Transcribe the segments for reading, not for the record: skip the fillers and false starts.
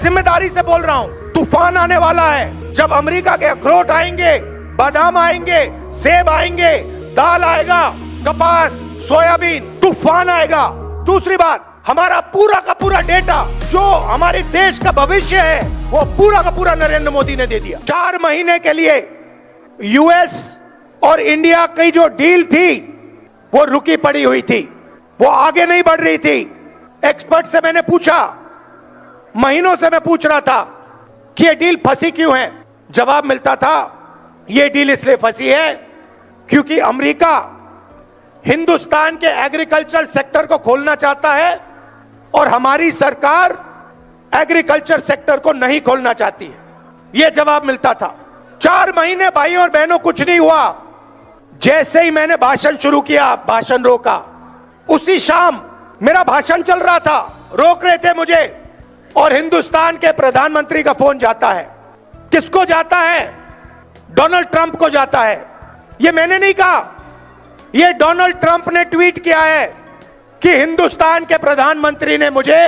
जिम्मेदारी से बोल रहा हूं, तूफान आने वाला है। जब अमेरिका के अखरोट आएंगे, बादाम आएंगे, सेब आएंगे, दाल आएगा, कपास, सोयाबीन, तूफान आएगा। दूसरी बात, हमारा पूरा का पूरा डेटा जो हमारे देश का भविष्य है वो पूरा का पूरा नरेंद्र मोदी ने दे दिया। 4 महीने के लिए यूएस और इंडिया की जो डील थी वो रुकी पड़ी हुई थी, वो आगे नहीं बढ़ रही थी। एक्सपर्ट से मैंने पूछा, महीनों से मैं पूछ रहा था कि ये डील फंसी क्यों है। जवाब मिलता था, ये डील इसलिए फंसी है क्योंकि अमेरिका हिंदुस्तान के एग्रीकल्चर सेक्टर को खोलना चाहता है और हमारी सरकार एग्रीकल्चर सेक्टर को नहीं खोलना चाहती है। यह जवाब मिलता था। 4 महीने भाइयों और बहनों कुछ नहीं हुआ। जैसे ही मैंने भाषण शुरू किया, भाषण रोका, उसी शाम मेरा भाषण चल रहा था, रोक रहे थे मुझे, और हिंदुस्तान के प्रधानमंत्री का फोन जाता है। किसको जाता है? डोनाल्ड ट्रंप को जाता है। यह मैंने नहीं कहा, यह डोनाल्ड ट्रंप ने ट्वीट किया है कि हिंदुस्तान के प्रधानमंत्री ने मुझे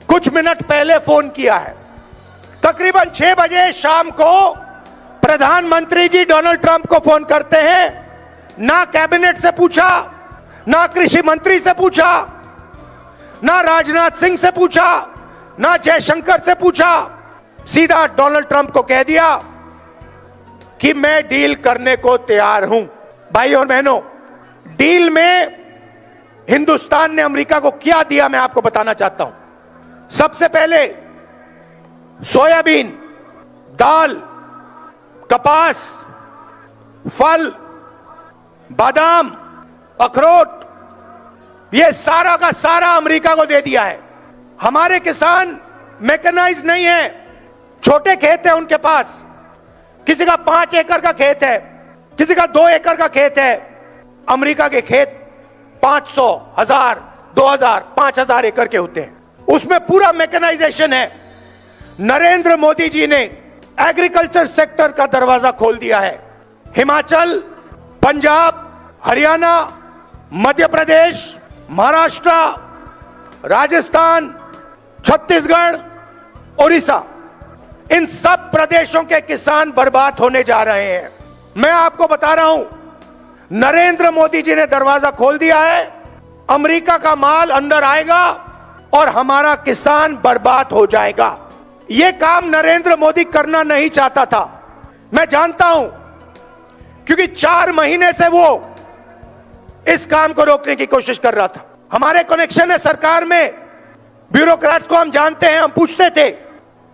कुछ मिनट पहले फोन किया है। तकरीबन 6 बजे शाम को प्रधानमंत्री जी डोनाल्ड ट्रंप को फोन करते हैं। ना कैबिनेट से पूछा, ना कृषि मंत्री से पूछा, ना राजनाथ सिंह से पूछा, ना जयशंकर से पूछा, सीधा डोनाल्ड ट्रंप को कह दिया कि मैं डील करने को तैयार हूं। भाई और बहनों, डील में हिंदुस्तान ने अमेरिका को क्या दिया मैं आपको बताना चाहता हूं। सबसे पहले सोयाबीन, दाल, कपास, फल, बादाम, अखरोट, यह सारा का सारा अमेरिका को दे दिया है। हमारे किसान मैकेनाइज नहीं है, छोटे खेत है उनके पास। किसी का 5 एकड़ का खेत है, किसी का 2 एकड़ का खेत है। अमेरिका के खेत 500, 1000, 2000, 5000 एकड़ के होते हैं। उसमें पूरा मैकेनाइजेशन है। नरेंद्र मोदी जी ने एग्रीकल्चर सेक्टर का दरवाजा खोल दिया है। हिमाचल, पंजाब, हरियाणा, मध्य प्रदेश, महाराष्ट्र, राजस्थान, छत्तीसगढ़, ओडिशा, इन सब प्रदेशों के किसान बर्बाद होने जा रहे हैं। मैं आपको बता रहा हूं, नरेंद्र मोदी जी ने दरवाजा खोल दिया है। अमेरिका का माल अंदर आएगा और हमारा किसान बर्बाद हो जाएगा। यह काम नरेंद्र मोदी करना नहीं चाहता था, मैं जानता हूं, क्योंकि 4 महीने से वो इस काम को रोकने की कोशिश कर रहा था। हमारे कनेक्शन है सरकार में, ब्यूरोक्रेट्स को हम जानते हैं। हम पूछते थे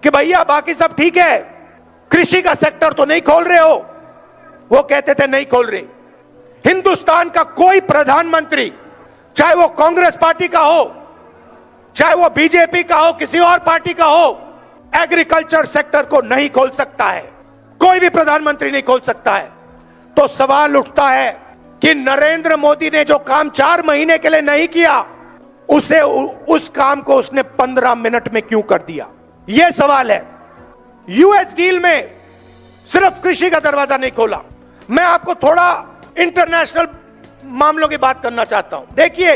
कि भैया बाकी सब ठीक है, कृषि का सेक्टर तो नहीं खोल रहे हो? वो कहते थे नहीं खोल रहे। हिंदुस्तान का कोई प्रधानमंत्री, चाहे वो कांग्रेस पार्टी का हो, चाहे वो बीजेपी का हो, किसी और पार्टी का हो, एग्रीकल्चर सेक्टर को नहीं खोल सकता है। कोई भी प्रधानमंत्री नहीं खोल सकता है। तो सवाल उठता है कि नरेंद्र मोदी ने जो काम 4 महीने के लिए नहीं किया, उसे उस काम को उसने 15 मिनट में क्यों कर दिया? यह सवाल है। यूएस डील में सिर्फ कृषि का दरवाजा नहीं खोला। मैं आपको थोड़ा इंटरनेशनल मामलों की बात करना चाहता हूं। देखिए,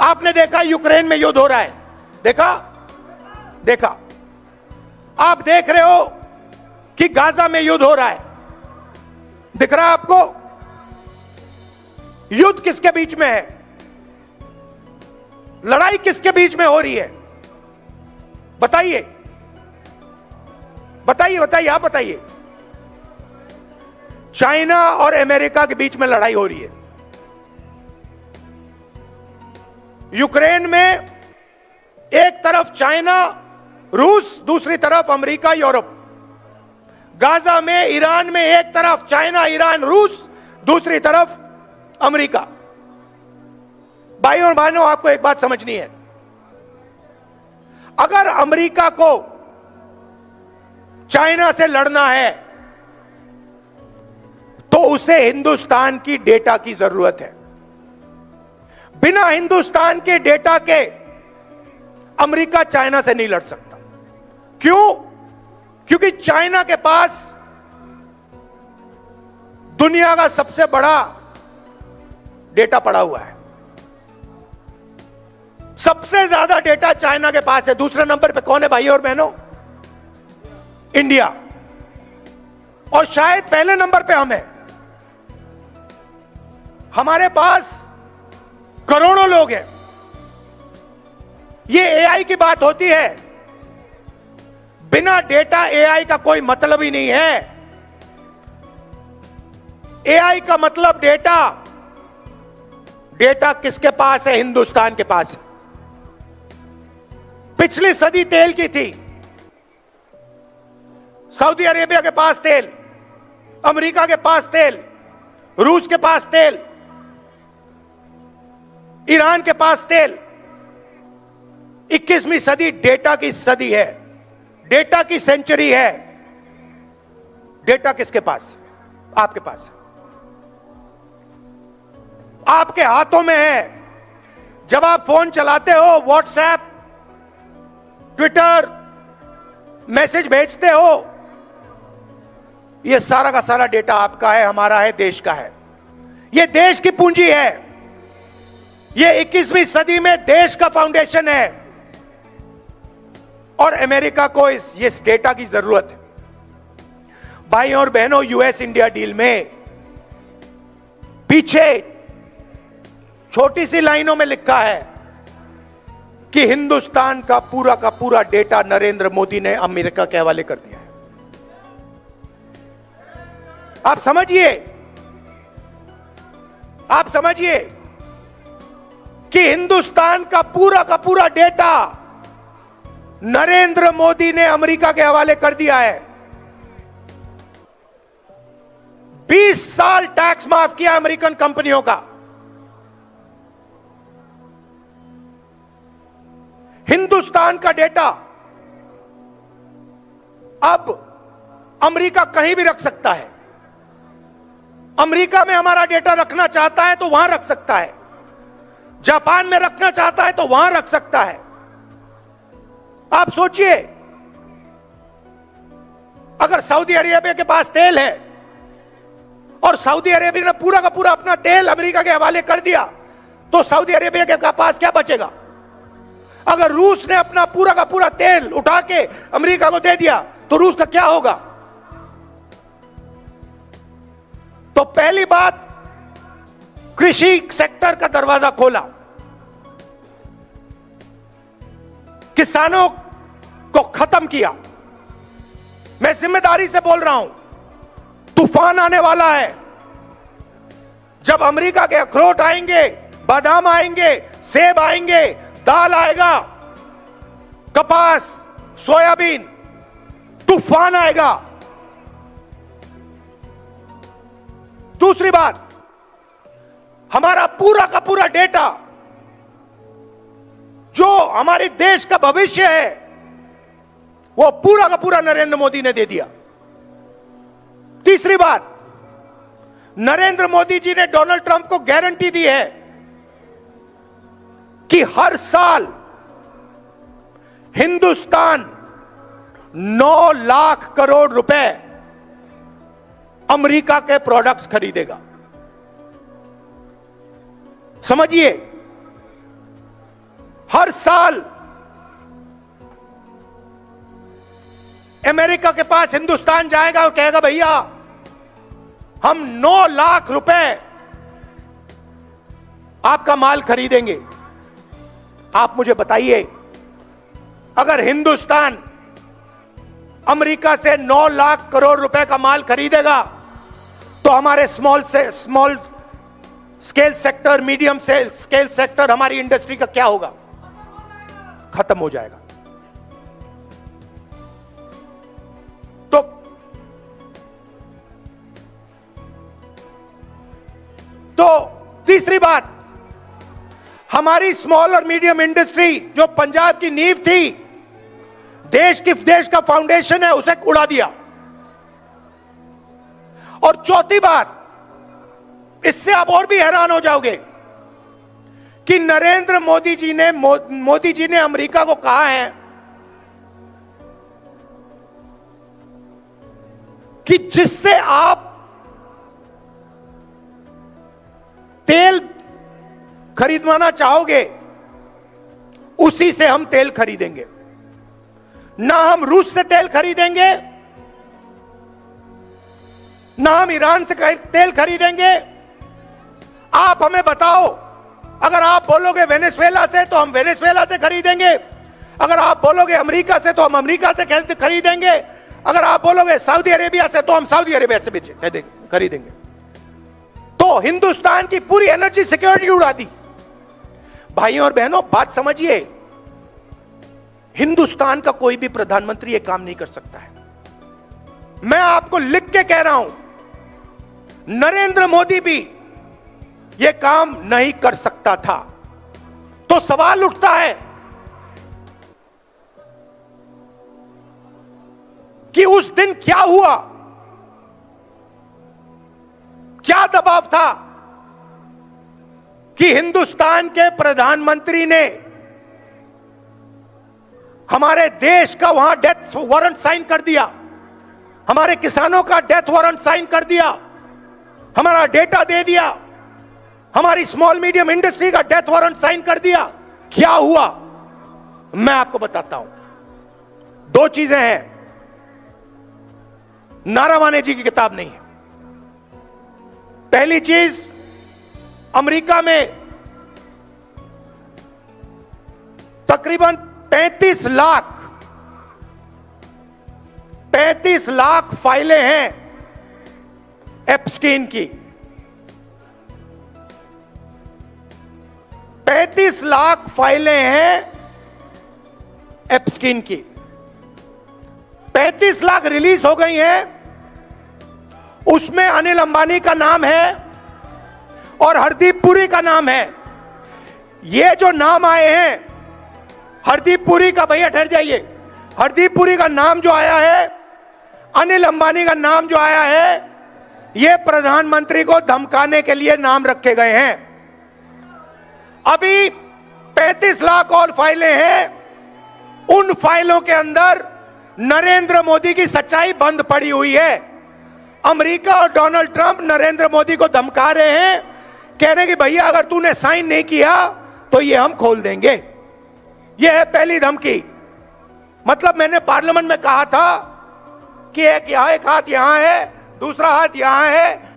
आपने देखा यूक्रेन में युद्ध हो रहा है, देखा। आप देख रहे हो कि गाजा में युद्ध हो रहा है, दिख रहा है आपको? युद्ध किसके बीच में है? लड़ाई किसके बीच में हो रही है? बताइए, आप बताइए। चाइना और अमेरिका के बीच में लड़ाई हो रही है। यूक्रेन में एक तरफ चाइना, रूस, दूसरी तरफ अमेरिका, यूरोप। गाजा में, ईरान में एक तरफ चाइना, ईरान, रूस, दूसरी तरफ अमेरिका। भाइयों और बहनों, आपको एक बात समझनी है। अगर अमेरिका को चाइना से लड़ना है तो उसे हिंदुस्तान की डेटा की जरूरत है। बिना हिंदुस्तान के डेटा के अमेरिका चाइना से नहीं लड़ सकता। क्यों? क्योंकि चाइना के पास दुनिया का सबसे बड़ा डेटा पड़ा हुआ है। सबसे ज्यादा डेटा चाइना के पास है। दूसरे नंबर पे कौन है भाई और बहनों? इंडिया। और शायद पहले नंबर पे हम हैं। हमारे पास करोड़ों लोग हैं। ये एआई की बात होती है, बिना डेटा एआई का कोई मतलब ही नहीं है। एआई का मतलब डेटा। डेटा किसके पास है? हिंदुस्तान के पास है। पिछली सदी तेल की थी। सऊदी अरेबिया के पास तेल, अमेरिका के पास तेल, रूस के पास तेल, ईरान के पास तेल। 21वीं सदी डेटा की सदी है, डेटा की सेंचुरी है। डेटा किसके पास? आपके पास, आपके हाथों में है। जब आप फोन चलाते हो, व्हाट्सएप, ट्विटर, मैसेज भेजते हो, यह सारा का सारा डेटा आपका है, हमारा है, देश का है। यह देश की पूंजी है। यह 21वीं सदी में देश का फाउंडेशन है। और अमेरिका को इस डेटा की जरूरत है। भाई और बहनों, यूएस इंडिया डील में पीछे छोटी सी लाइनों में लिखा है कि हिंदुस्तान का पूरा डेटा नरेंद्र मोदी ने अमेरिका के हवाले कर दिया है। आप समझिए कि हिंदुस्तान का पूरा डेटा नरेंद्र मोदी ने अमेरिका के हवाले कर दिया है। 20 साल टैक्स माफ किया अमेरिकन कंपनियों का। हिंदुस्तान का डेटा अब अमेरिका कहीं भी रख सकता है। अमेरिका में हमारा डेटा रखना चाहता है तो वहां रख सकता है। जापान में रखना चाहता है तो वहां रख सकता है। आप सोचिए, अगर सऊदी अरेबिया के पास तेल है और सऊदी अरेबिया ने पूरा का पूरा अपना तेल अमेरिका के हवाले कर दिया, तो सऊदी अरेबिया के पास क्या बचेगा? अगर रूस ने अपना पूरा का पूरा तेल उठा के अमेरिका को दे दिया, तो रूस का क्या होगा? तो पहली बात, कृषि सेक्टर का दरवाजा खोला, किसानों को खत्म किया। मैं जिम्मेदारी से बोल रहा हूं, तूफान आने वाला है। जब अमेरिका के अखरोट आएंगे, बादाम आएंगे, सेब आएंगे, दाल आएगा, कपास, सोयाबीन, तूफान आएगा। दूसरी बात, हमारा पूरा का पूरा डेटा जो हमारे देश का भविष्य है, वो पूरा का पूरा नरेंद्र मोदी ने दे दिया। तीसरी बात, नरेंद्र मोदी जी ने डोनाल्ड ट्रंप को गारंटी दी है कि हर साल हिंदुस्तान 9 लाख करोड़ रुपए अमेरिका के प्रोडक्ट्स खरीदेगा। समझिए, हर साल अमेरिका के पास हिंदुस्तान जाएगा और कहेगा, भैया हम 9 लाख रुपए आपका माल खरीदेंगे। आप मुझे बताइए, अगर हिंदुस्तान अमेरिका से 9 लाख करोड़ रुपए का माल खरीदेगा, तो हमारे small scale sector, medium scale sector, हमारी इंडस्ट्री का क्या होगा? खत्म हो जाएगा। तो तीसरी बात, हमारी स्मॉल और मीडियम इंडस्ट्री जो पंजाब की नींव थी, देश का फाउंडेशन है, उसे उड़ा दिया। और चौथी बात, इससे आप और भी हैरान हो जाओगे कि नरेंद्र मोदी जी ने अमेरिका को कहा है कि जिससे आप तेल खरीदवाना चाहोगे, उसी से हम तेल खरीदेंगे। ना हम रूस से तेल खरीदेंगे, ना हम ईरान से तेल खरीदेंगे। आप हमें बताओ, अगर आप बोलोगे वेनेजुएला से तो हम वेनेजुएला से खरीदेंगे, अगर आप बोलोगे अमेरिका से तो हम अमेरिका से खरीदेंगे, अगर आप बोलोगे सऊदी अरेबिया से तो हम सऊदी अरेबिया से भी खरीदेंगे। तो हिंदुस्तान की पूरी एनर्जी सिक्योरिटी उड़ा दी। भाइयों और बहनों, बात समझिए, हिंदुस्तान का कोई भी प्रधानमंत्री यह काम नहीं कर सकता है। मैं आपको लिख के कह रहा हूं, नरेंद्र मोदी भी यह काम नहीं कर सकता था। तो सवाल उठता है कि उस दिन क्या हुआ, क्या दबाव था कि हिंदुस्तान के प्रधानमंत्री ने हमारे देश का वहां डेथ वारंट साइन कर दिया, हमारे किसानों का डेथ वारंट साइन कर दिया, हमारा डेटा दे दिया, हमारी स्मॉल मीडियम इंडस्ट्री का डेथ वारंट साइन कर दिया। क्या हुआ, मैं आपको बताता हूं। दो चीजें हैं, नारावाने जी की किताब नहीं है। पहली चीज, अमेरिका में तकरीबन 35 लाख फाइलें हैं एप्स्टीन की। 35 लाख फाइलें हैं एप्स्टीन की। 35 लाख रिलीज हो गई हैं। उसमें अनिल अंबानी का नाम है और हरदीप पुरी का नाम है। ये जो नाम आए हैं, हरदीप पुरी का, भैया ठहर जाइए, हरदीप पुरी का नाम जो आया है, अनिल अंबानी का नाम जो आया है, ये प्रधानमंत्री को धमकाने के लिए नाम रखे गए हैं। अभी 35 लाख और फाइलें हैं। उन फाइलों के अंदर नरेंद्र मोदी की सच्चाई बंद पड़ी हुई है। अमेरिका और डोनाल्ड ट्रंप नरेंद्र मोदी को धमका रहे हैं, कह रहे हैं कि भैया अगर तूने साइन नहीं किया तो ये हम खोल देंगे। ये है पहली धमकी। मतलब मैंने पार्लियामेंट में कहा था कि एक हाथ यहां है, दूसरा हाथ यहां है,